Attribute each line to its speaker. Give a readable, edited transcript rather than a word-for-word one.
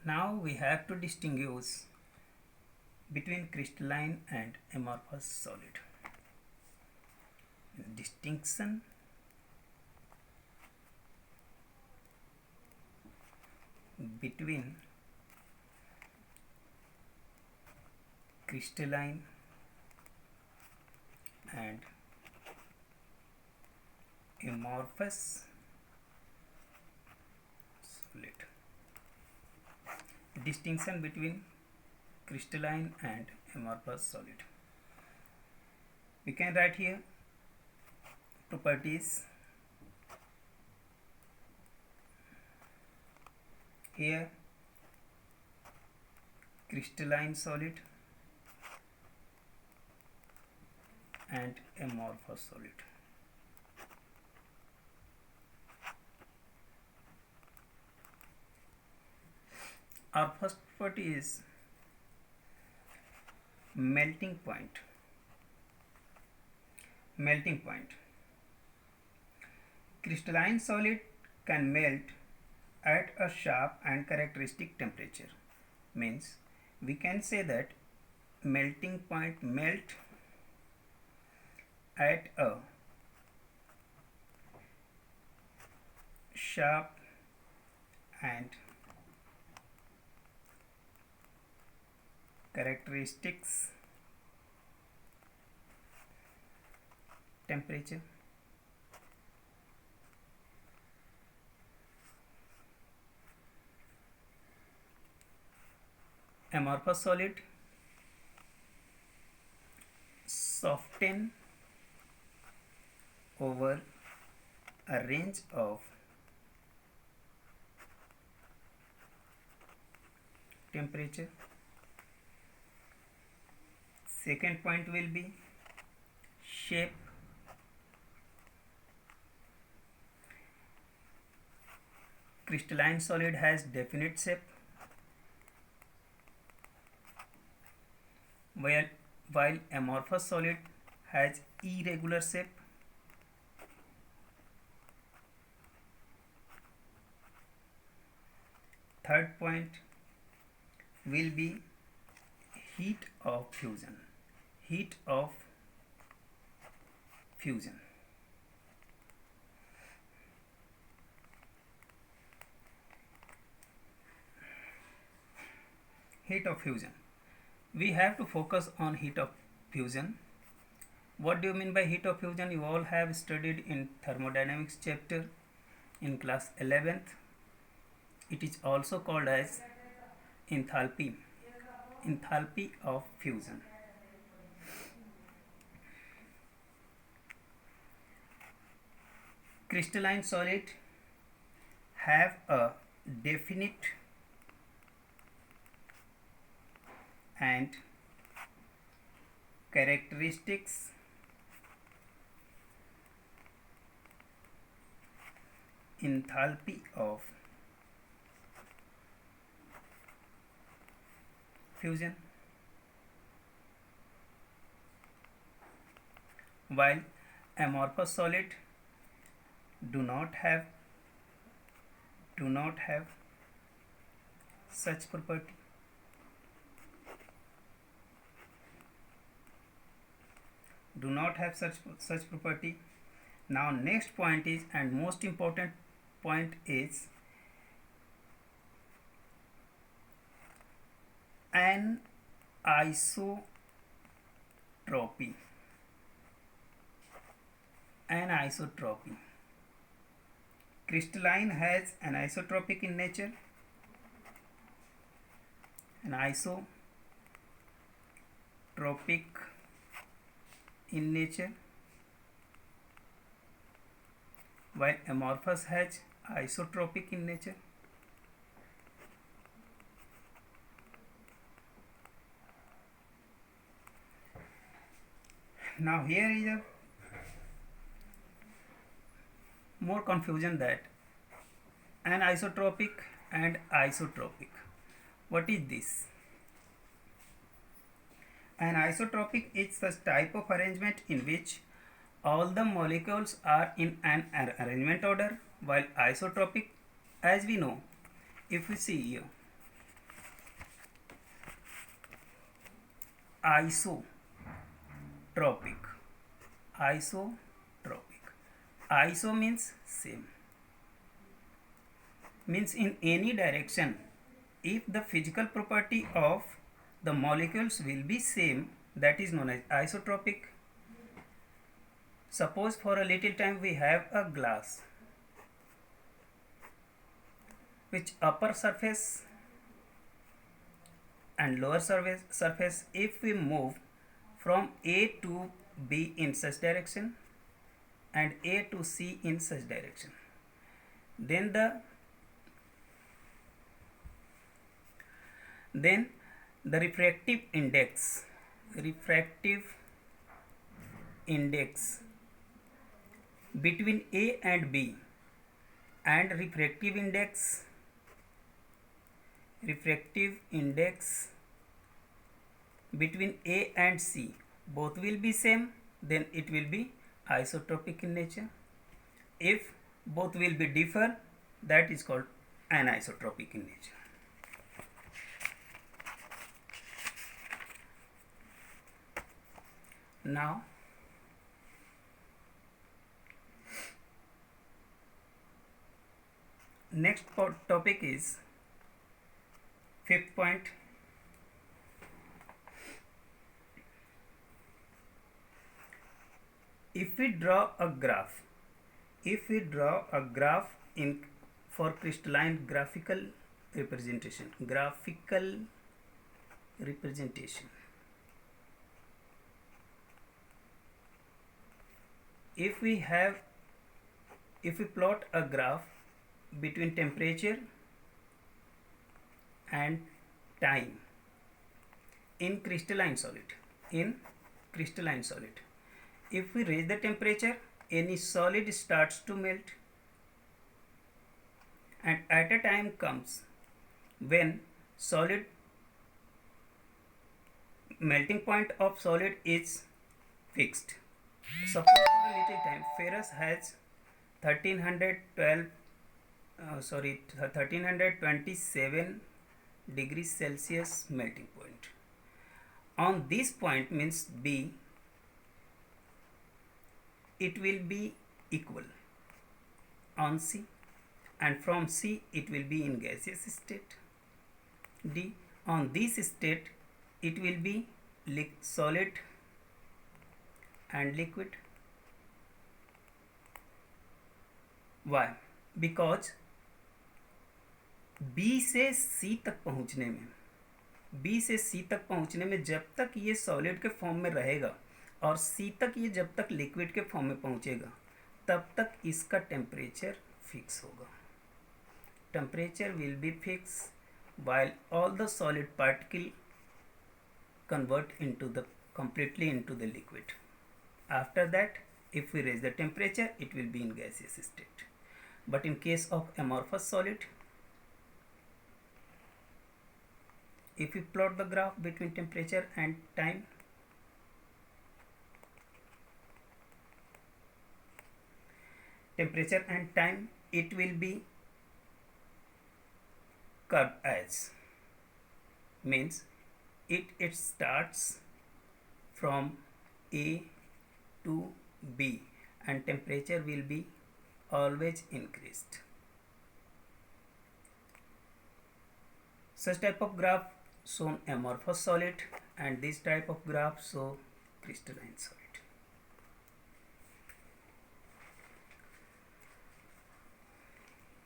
Speaker 1: Now we have to distinguish between crystalline and amorphous solid. Distinction between crystalline and amorphous solid. Distinction between crystalline and amorphous solid. We can write here properties. Here crystalline solid and amorphous solid. Our first property is melting point. Melting point. Crystalline solid can melt at a sharp and characteristic temperature. Means we can say that melting point melt at a sharp and characteristics temperature. Amorphous solid soften over a range of temperature. Second point will be shape. Crystalline solid has definite shape, while amorphous solid has irregular shape. Third point will be heat of fusion. Heat of fusion. Heat of fusion. We have to focus on heat of fusion. What do you mean by heat of fusion? You all have studied in thermodynamics chapter in class 11th. It is also called as enthalpy. Enthalpy of fusion. Crystalline solid have a definite and characteristics enthalpy of fusion, while amorphous solid do not have such property. Do not have such property. Now next point is, and most important point is, anisotropy. Anisotropy. Crystalline has anisotropic in nature. Anisotropic in nature, while amorphous has isotropic in nature. Now here is a more confusion, that anisotropic and isotropic. What is this? An isotropic is such type of arrangement in which all the molecules are in an arrangement order, while isotropic, as we know, if we see here, isotropic. Isotropic. Iso means same, means in any direction. If the physical property of the molecules will be same, that is known as isotropic. Suppose for a little time we have a glass which upper surface and lower surface, if we move from A to B in such direction and A to C in such direction, then the refractive index between A and B and refractive index between A and C both will be same, then it will be isotropic in nature. If both will be differ, that is called anisotropic in nature. Now next topic is fifth point. If we draw a graph in for crystalline graphical representation, if we plot a graph between temperature and time in crystalline solid, if we raise the temperature, any solid starts to melt, and at a time comes when solid melting point of solid is fixed. Suppose for a little time ferrous has 1327 degrees Celsius melting point. On this point, means B, it will be equal on C, and from C it will be in gaseous state. D, on this state it will be solid and liquid. Why? Because B से C तक पहुंचने में जब तक ये solid के form में रहेगा और C तक ये जब तक लिक्विड के फॉर्म में पहुंचेगा, तब तक इसका टेम्परेचर फिक्स होगा. Temperature will be fix while all the solid particle convert completely into the liquid. After that, if we raise the temperature, it will be in gaseous state. But in case of amorphous solid, if we plot the graph between temperature and time, it will be curved as, means it starts from A to B and temperature will be always increased. Such type of graph shown amorphous solid, and this type of graph show crystalline solid.